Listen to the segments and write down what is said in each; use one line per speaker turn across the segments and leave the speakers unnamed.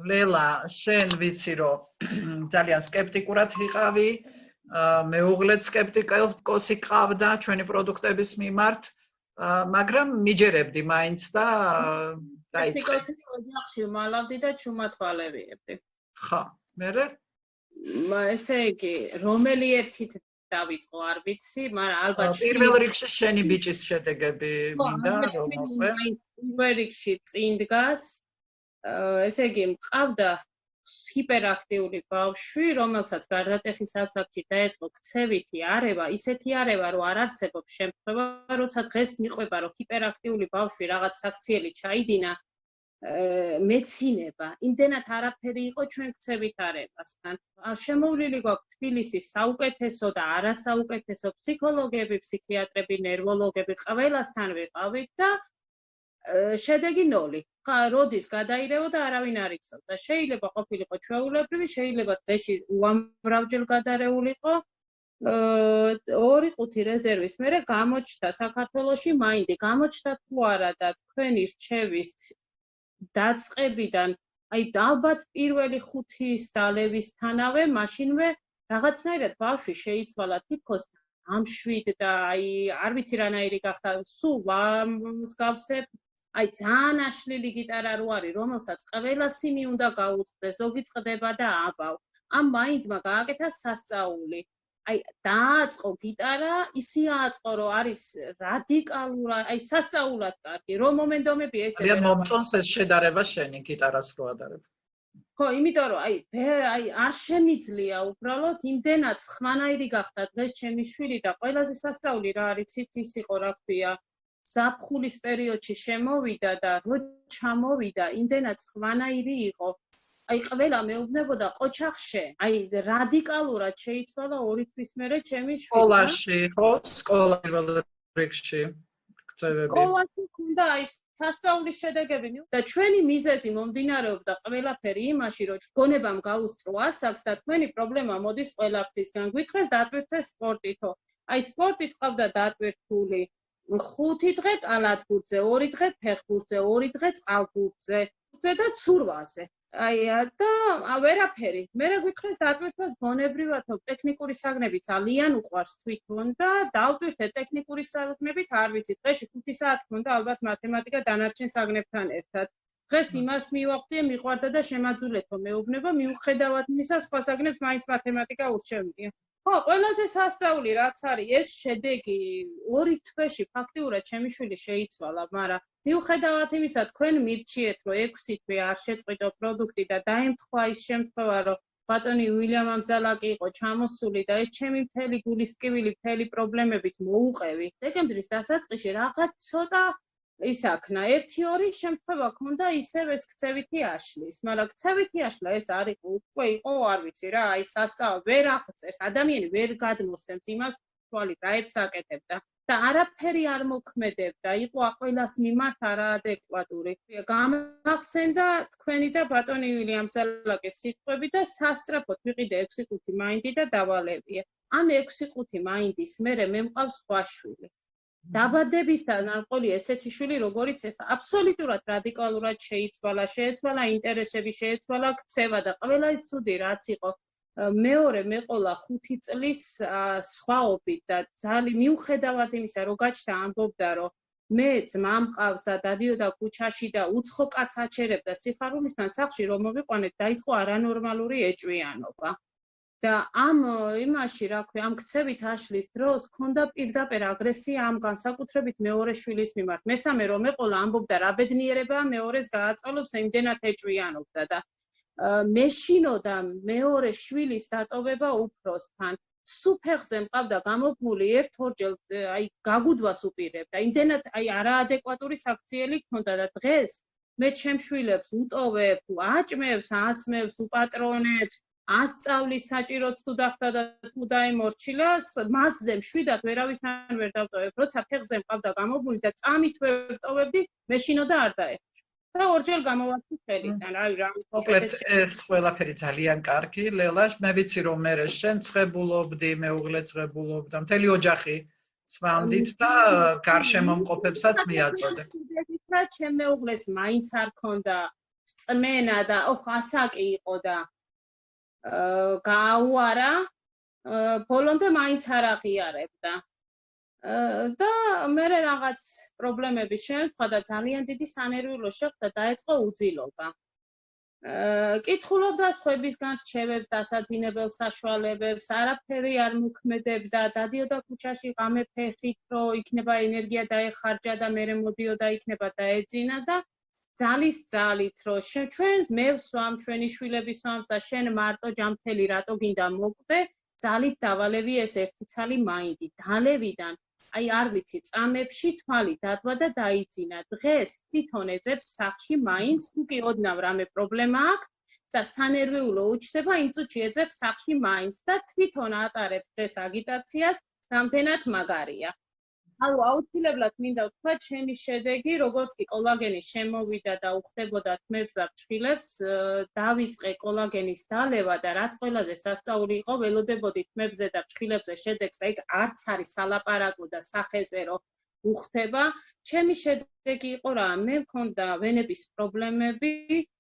ლელა, შენ ვიცი რომ ძალიან სკეპტიკურად ვიყავი, მეუღლეც სკეპტიკოსი ყავდა ჩვენი პროდუქტების მიმართ, მაგრამ მიჯერებდი მაინც და დაიწყე.
სკეპტიკოსი ოჯახში მალავდი და ჩუმათვალებიებდი.
ხო, მერე?
ესე იგი, რომელი ერთით დავიწყო არ ვიცი, მაგრამ ალბათ
პირველ რიგში შენი ბიჭის შედეგები მინდა რომ მოყვე.
პირველ რიგში წინ დგას, ესე იგი, მყავდა ჰიპერაქტიული ბავშვი, რომელსაც გარდატეხის ასაკში დაეწყო ქცევითი არევა, ისეთი არევა, რომ არ არსებობს შემთხვევა, როცა დღეს მიყვება, რომ ჰიპერაქტიული ბავშვი რაღაც საქციელი ჩაიდინა, მეცინება, იმდენად არაფერი იყო ჩვენ ქცევით არევასთან. შემოვლილი გვაქვს თბილისის საუკეთესო და არასაუკეთესო ფსიქოლოგები, ფსიქიატრები, ნერვოლოგები, ყველასთან ვიყავით და შედეგი 0. როდის გადაირევოდა არავინ არ იცოდა. შეიძლება ყოფილიყო ჩვეულებრივი, შეიძლება დღეში უამრავჯერ გადარეულიყო. 2-5 რეზერვის მერე გამოჩნდა საქართველოში მაინდი, გამოჩნდა თუ არა და თქვენი რჩევის დაწყებიდან, აი ალბათ პირველი 5-ის დალევისთანავე, მაშინვე რაღაცნაირად ბავშვი შეიცვალა თითქოს ამშვიდ და აი არ ვიცი რანაირი გახდა, სულ მსგავსებ, აი ძალიან აშლილი გიტარა რო არის, რომელსაც ყველა სიმი უნდა გაუწყდეს, ზოგი წყდება და აბავ. ამ მაინდმა გააკეთა სასწაული. აი დააწყო გიტარა, ისე აწყო, რომ არის რადიკალურად, აი სასწაულად კარგი, რომ მომენტომები ესე
ძალიან მომწონს ეს შედარება შენი გიტარას რო ადარებ.
ხო, იმიტომ რომ აი არ შემიძლია უბრალოდ იმდენად ხვანაირი გახდა დღეს ჩემი შვილი და ყველაზე სასწაული რა არის, ის იყო რა ქვია, ზაფხულის პერიოდში შემოვიდა და რო ჩამოვიდა, იმდენად ხვანაირი იყო. აი ყველა მეუბნებოდა ყოჩახშე, აი რადიკალურად შეიცვალა 2 თვის მერე ჩემი შვილი.
სკოლაში, ხო, სკოლა პირველ რიგში ქცევები.
სკოლაში ქონდა აი სასწაულის შედეგები და ჩვენი მიზეზი მომდინარეობდა ყველაფერი იმაში, რომ გონებამ გაუსწრო ასაკს და თქვენი პრობლემა მოდის ყველაფრისგან. გვითხრეს დატვირთეს სპორტითო. აი სპორტით ყავდა დატვირთული 5 დღე კალათბურთზე, 2 დღე ფეხბურთზე, 2 დღე წყალბურთზე და ცურვაზე. აი და ვერაფერი. მერე გვითხრეს დატვირთვას გონებრივათო ტექნიკური საგნები ძალიან უყვარს თვითონ და დავტვირთე ტექნიკური საგნებით, არ ვიცი, დღეში 5 საათი მქონდა ალბათ მათემატიკა დანარჩენ საგნებთან ერთად. დღეს იმას მივახდიე, მიყვარდა და შემაძულეთო მეუბნება, მიუხედავად იმისა, სხვა საგნებს მაინც მათემატიკა ურჩევნია. ხო, ყველაზე სასწაული რაც არის, ეს შედეგი 2 თვეში ფაქტიურად ჩემი შვილი შეიცვალა, მაგრამ მიუხედავად იმისა, თქვენ მირჩიეთ, რომ 6 თვე არ შეწყვიტო პროდუქტი და დაემთხვა ის შემთხვევა, რომ ბატონი უილიამ ამზალაკი იყო ჩამოსული და ეს ჩემი მთელი გულის ტკივილი, მთელი პრობლემებით მოუყევი. დეკემბრის დასაწყისში რაღაც ცოტა ისაქნა, 1-2 შემთხვევა ქონდა ისევ ეს ქცევითი აშლის, მაგრამ ქცევითი აშლა ეს არ იყო, უკვე იყო, არ ვიცი რა, აი სასწაული ვერ აღწერს, ადამიანი ვერ გადმოსცემს იმას, თვალით რაებს აკეთებდა. და არაფერი არ მოქმედებდა, იყო ყველას მიმართ არაადეკვატური. გამახსენდა თქვენი და ბატონი უილიამ ამზალაკის სიტყვები და სასწრაფოდ ვიყიდე 6-5 მაინდი და დავალევია. ამ 6-5 მაინდის მერე მე მყავს სხვა შვილი. დაბადებისთან არ ყოლი ესეთი შვილი, როგორიც ეს აბსოლუტურად რადიკალურად შეეცვალა ინტერესები, შეეცვალა ქცევა და ყველა ის ცუდი რაც იყო. მეორე მეყოლა 5 წლის სხვაობით და ძალიან მიუხედავად იმისა, რომ გაჩნდა ამბობდა, რომ მე ძმა მყავს და დადიოდა ქუჩაში და უცხო კაცს აჩერებდა სიხარულისთან სახლში, რომ მოვიყვანეთ, დაიწყო არანორმალური ეჭვიანობა. და ამ იმაში, რა ქვია, ამ ქცევით აშლის დროს ქონდა პირდაპირ აგრესია ამ განსაკუთრებით მეორე შვილის მიმართ. მესამე რომ მეყოლა ამბობდა, რა ბედნიერებაა მეორეს გააწყალობს, იმდენად ეჭვიანობდა და მეშინოდა მეორე შვილის დატოვება უფროსთან. სუფეხზე მყავდა გამოგმული 1-2 აი გაგუდვას უპირებდა. იმდენად აი არაადეკვატური საქციელი ქონდა და დღეს მე ჩემ შვილებს უტოვებ, აჭმევს, ასმევს, უპატრონებს, ასწავლის საჭიროც თუ დახტა და თუ დაემორჩილა, მასზე მშვიდად ვერავისთან ვერ დავტოვებ. როცა ფეხზე მყავდა გამოგმული და წამით ვერ ვტოვებდი, მეშინოდა არ დაეხშო. და ორჯერ გამოვარდი ხელიდან, აი რა.
მოკლედ ეს ყველაფერი ძალიან კარგი, ლელა, მე ვიცი რომ მე შენ ცხებულობდი, მეუღლე ცხებულობდა, მთელი ოჯახი სვამდით და გარშემომყოფებსაც მიაწოდე.
და ჩემ მეუღლეს მაინც არ ქონდა წმენა და ასაკი იყო და გააუარა ბოლომდე მაინც არ აღიარებდა და მე რაღაც პრობლემების შემდგა და ძალიან დიდი სანერვიულო შეხვდა დაეწყო უძილობა კითხულობდა სხვებისგან რჩევებს დასაძინებელ საშუალებებს არაფერი არ მოქმედებდა დადიოდა ქუჩაში ღამე ფეხით რომ იქნება ენერგია დაეხარჯა და მერე მოდიოდა იქნება დაეძინა და ძალის ძალით რომ ჩვენ მე ვსვამ ჩვენი შვილები სვამს და შენ მარტო ჯამთელი რატო გინდა მოკვდე ძალით დავალევი ეს ერთი ცალი მაინდი დალევიდან აი არ ვიცი წამებში თვალი დადვა და დაიძინა დღეს თვითონ ეძებს სახლში მაინც თუ კი ოდნავ რამე პრობლემა აქვს და სანერვიულო უჩნდება იმ წუთში ეძებს სახლში მაინც და თვითონ ატარებს დღეს აგიტაციას რამდენად მაგარია აუ აუცილებლად მინდა ვთქვა ჩემი შედეგი როგორც კი კოლაგენი შემოვიდა და უხდებოდა თმებსა ფრჩხილებს დავიწყე კოლაგენის დალევა და რაც ყველაზე სასწაული იყო ველოდებოდი თმებზე და ფრჩხილებზე შედეგს და იქ არც არის სალაპარაკო და სახეზე რომ უხდება ჩემი შედეგი იყო რა მე მქონდა ვენების პრობლემები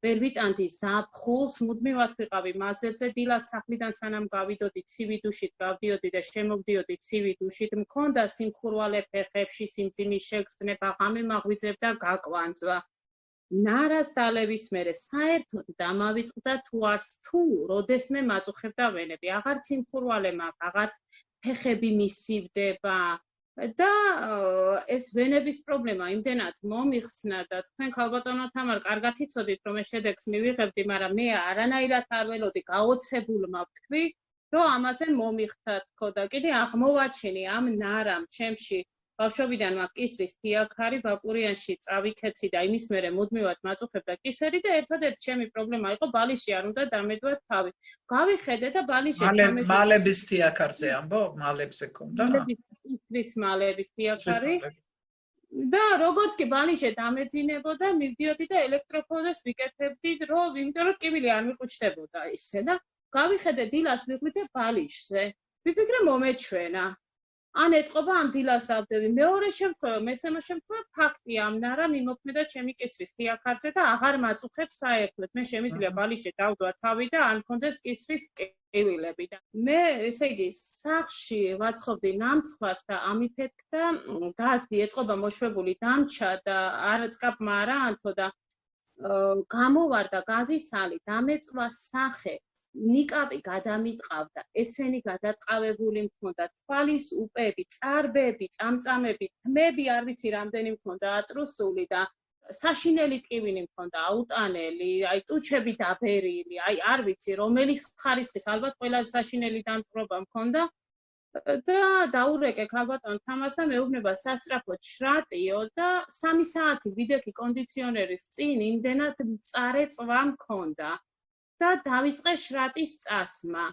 ვერ ვიტანდი ზაფხულს მუდმივად ვიყავი მასებზე დილას სახლიდან სანამ გავიდოდი ცივი დუშით გავდიოდი და შემოვდიოდი ცივი დუშით მქონდა სიმხურვალე ფეხებში სიმძიმის შეგრძნება ღამე მაღვიძებდა გაკვანძვა ნარას დალევის მერე საერთოდ დამავიწყდა თუ არს თუ როდესმე მაწუხებდა ვენები აღარ სიმხურვალე მაქვს აღარც ფეხები მისივდება და ეს ვენების პრობლემა იმდენად მომიხსნა და თქვენ ქალბატონო თამარ კარგად იცოდით რომ ეს შედეგს მივიღებდი მაგრამ მე არანაირად არ ველოდი გაოცებულმა ვთქვი რომ ამაზე მომიხდა თქო და კიდე აღმოვაჩინე ამ ნარამ ჩემში ბავშვობიდან მაქვს კისრის თიაქარი ბაკურიანში წავიქეცი და იმის მერე მუდმივად მაწუხებდა კისერი და ერთადერთი ჩემი პრობლემა იყო ბალიში არ უნდა დამედვა თავი გავიხედე და ბალიში ჩამეძინა
მალების თიაქარზე ამბო მალებზე ქონდა
კისრის მალების თიაქარი და როგორც კი ბალიში დამეძინებოდა მივდიოდი და ელექტროფონს ვიკეთებდი რომ იმიტომ რომ ტკივილი არ მიყუჩდებოდა ისე და გავიხედე დილას ვიღვიდე ბალიშზე ვიფიქრე მომეჩვენა ან ეთყობა ამ დილას დავდები მეორე შემთხვევა მესამე შემთხვევა ფაქტია ამ ნარა მიმოქმედა ჩემი კისრის თიაქარზე და აღარ მაწუხებს საერთოდ მე შემიძლია ბალიში დავდვა თავი და არ მქონდეს კისრის ტკივილები და მე ესე იგი სახლში ვაცხობდი ნამცხვარს და ამიფეთქდა გაზი ეთყობა მოშვებული დამჩა და არ წკაპმა არა ანთო და გამოვარდა გაზის სალი დამეწვა სახე ნიკაპი გადამიტყავდა ესენი გადატყავებული მქონდა თვალის უპები წარბები წამწამები თმები არ ვიცი რამდენი მქონდა ატრუსული და საშინელი ტკივილი მქონდა აუტანელი აი ტუჩები დაბერილი აი არ ვიცი რომელი ხარისხის ალბათ ყველაზე საშინელი დამწვრობა მქონდა და დაურეკე ქალბატონ თამარს და მეუბნება სასწრაფოდ შრატიო და 3 საათი ვიდექი კონდიციონერის წინ იმდენად მწარე წვა მქონდა და დავიწყე შრატის წასმა.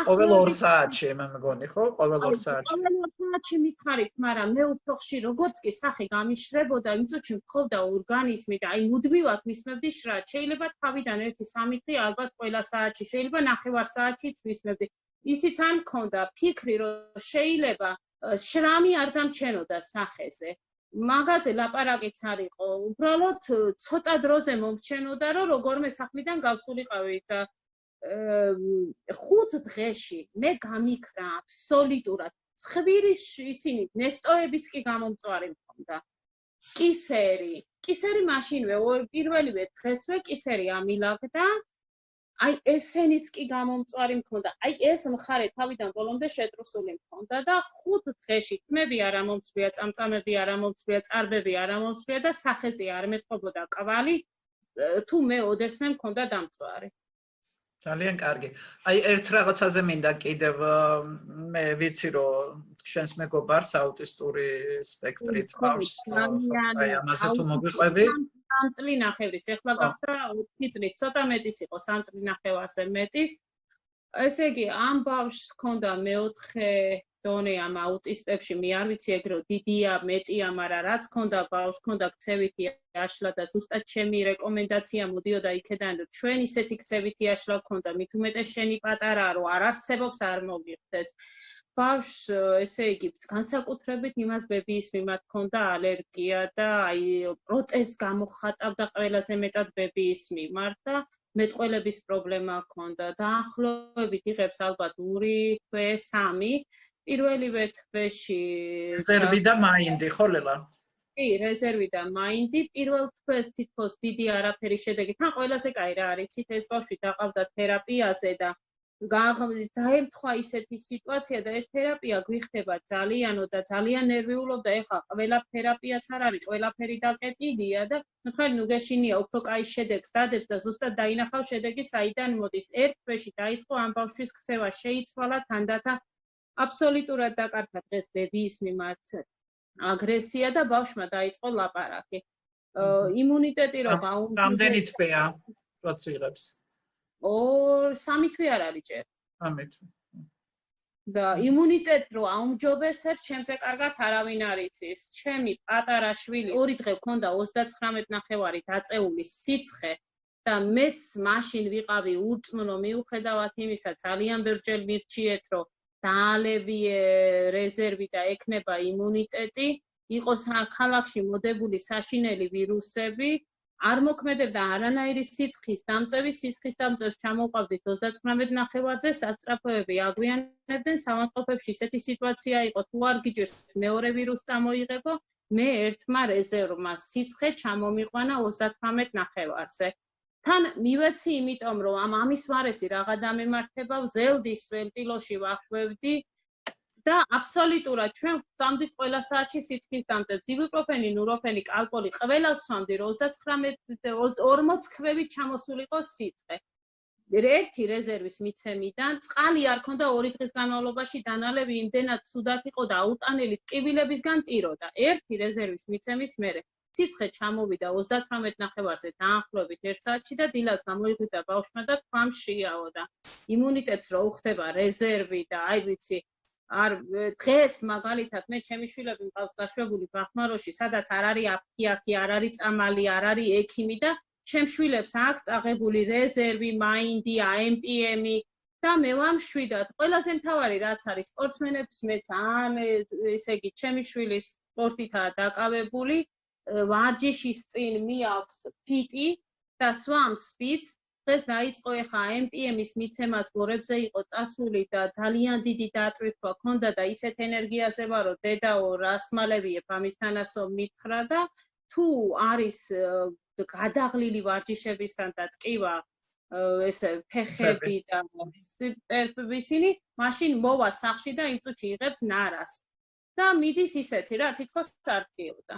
ყოველ 2 საათში მე მგონი ხო? ყოველ 2 საათში.
ყოველ 2 საათში მითხარით, მაგრამ მე უფრო ხშირ როგორც კი სახე გამიშრებოდა, იმ წუთში მქონდა ორგანიზმი და აი მუდმივად მისმევდი შრატ. შეიძლება თავიდან 1-3 დღე, ალბათ ყველა საათში, შეიძლება 9 საათშიც მისმევდი. ისიც არ მქონდა ფიქრი, რომ შეიძლება შრამი არ დამჩენოდა სახეზე. მაგაზე ლაპარაკიც არ იყო. უბრალოდ ცოტა დროზე მომრჩენოდა, რომ როგორმე სახლიდან გავსულიყავი და 5 დღეში მე გამიქრა აბსოლუტურად. ცხვირის ისინი ნესტოებიც კი გამომწვარი მქონდა. კისერი მაშინვე პირველივე დღესვე კისერი ამილაგდა. აი ესენიც კი გამომწვარი მქონდა. აი ეს მხარე თავიდან ბოლომდე შეტრუსული მქონდა და 5 დღეში თმები არ ამომწვია, წამწამები არ ამომწვია, წარბები არ ამომწვია და სახეზე არ მეტყობოდა კვალი, თუ მე ოდესმე მქონდა დამწვარი.
ძალიან კარგი. აი ერთ რაღაცაზე მინდა კიდევ მე ვიცი რომ შენს მეგობარს აუტისტური სპექტრით ყავს. აი ამაზე თუ მოგვიყვები?
3 წლინახევრის, ეხლა გახდა 4 წლის, ცოტა მეტის იყო 3 წლინახევარზე მეტის. ესე იგი, ამ ბავშვს ჰქონდა მეოთხე დონე ამ აუტისტებში, მე არ ვიცი ეგ რომ დიდია, მეტია, მაგრამ რაც ჰქონდა ბავშვს, ჰქონდა ქცევითი აშლა და ზუსტად ჩემი რეკომენდაცია მოდიოდა იქედან, რომ ჩვენ ისეთი ქცევითი აშლა ჰქონდა, მით უმეტეს შენი პატარა, რომ არ არსებობს, არ მოგიხდეს. ბავშვს ესე იგი განსაკუთრებით იმას ბებიის მიმართ ჰქონდა ალერგია და აი პროტეზს გამოხატავდა ყველაზე მეტად ბებიის მიმართ და მეტყველების პრობლემა ჰქონდა. დაახლოებით იღებს ალბათ 2 თვე, 3 პირველივე თვეში
რეზერვი და მაინდი ხო ლელა?
კი, რეზერვი და მაინდი პირველ თვეს თითქოს დიდი არაფერი შედეგი. თან ყველაზე კაი რა არის, ეს ბავშვი დაყავდა თერაპიაზე და დაემთხვა ისეთი სიტუაცია და ეს თერაპია გვიხდება ძალიანო და ძალიან ნერვიულობდა. ეხლა ყველა თერაპიაც არ არის, ყველაფერი დაკეტილია და ნუ გეშინია უფრო კაი შედეგს დადებს და ზუსტად დაინახავ შედეგი საიდან მოდის. ერთ თვეში დაიწყო ამ ბავშვის ქცევა, შეიცვალა თანდათან აბსოლუტურად დაკარგა დღეს ბებიის მიმართ აგრესია და ბავშვმა დაიწყო ლაპარაკი. იმუნიტეტი რო გაუმჯობესდა.
რამდენი თვეა რაც იღებს?
3 თვე არ არის ჯერ.
3 თვე.
და იმუნიტეტი რო აუმჯობესებს, ჩემზე კარგად არავინ არ იცის. ჩემი პატარა შვილი 2 დღე ჰქონდა 39.5 დაწეული სიცხე და მეც მაშინ ვიყავი ურწმუნო მიუხედავად იმისა, ძალიან ბევრჯერ მირჩიეთ, რომ დაალევიე რეზერვი და ექნება იმუნიტეტი, იყოს ქალაქში მოდებული საშინელი ვირუსები, არ მოქმედებდა არანაირი სიცხის დამწევს ჩამოვყავდით 39.5-ზე, სასწრაფოები აგვიანებდნენ, სამართლობებში ისეთი სიტუაცია იყო, თუ არ გიჯერს მეორე ვირუსს წამოიღებო, მე ერთმა რეზერვმა სიცხე ჩამომიყვანა 38.5-ზე. თან მივეცი, იმიტომ რომ ამ ამის ვარესი რაღა დამემართება, ვზელდის ველტილოში ვახვევდი და აბსოლუტურად ჩვენ ვწამდით ყველა საათში სიცხის დამწევს. იბუპროფენი, ნუროფენი, კალპოლი, ყველას ვსვამდი, რომ 39-40 ქვევით ჩამოსულიყო სიცხე. ერთი რეზერვის მიცემიდან წყალი არ ქონდა 2 დღის განმავლობაში დანალევი იმდენად ცუდად იყო და აუტანელი ტკივილებისგან ტიროდა. ერთი რეზერვის მიცემის მერე სიცხე ჩამოვიდა 38.5-ზე დაახლოებით 1 საათში და დილას გამოიღვიძა ბავშვმა და თქვამ შეიაოდა. იმუნიტეტს რო უხდება რეზერვი და აი ვიცი არ დღეს მაგალითად მე ჩემი შვილები მყავს გაშვებული ბახმაროში, სადაც არ არის აფთიაქი, არ არის წამალი, არ არის ექიმი და ჩემ შვილებს აქვს წაღებული რეზერვი, მაინდი, AMPM-ი და მე ვამშვიდად. ყველაზე მთავარი რაც არის სპორტსმენებს მე ძალიან ესე იგი ჩემი შვილი სპორტითაა დაკავებული, ვარჯიშის წინ მიაქვს ფიტი და სვამს სპიცს. დღეს დაიწყო ეხა AMPM-ის მიცემას გორებზე იყო წასული და ძალიან დიდი დატვირთვა ჰქონდა და ისეთ ენერგიაზე ვარ, რომ დედაო რას მალევიებ ამისთანასო მითხრა და თუ არის გადაღლილი ვარჯიშებისგან და ტკივა ესე ფეხები და ისინი მაშინ მოვა სახლში და იმ წუთში იღებს ნარას და მიდის ისეთი რა თითქოს არ ტკიოდა.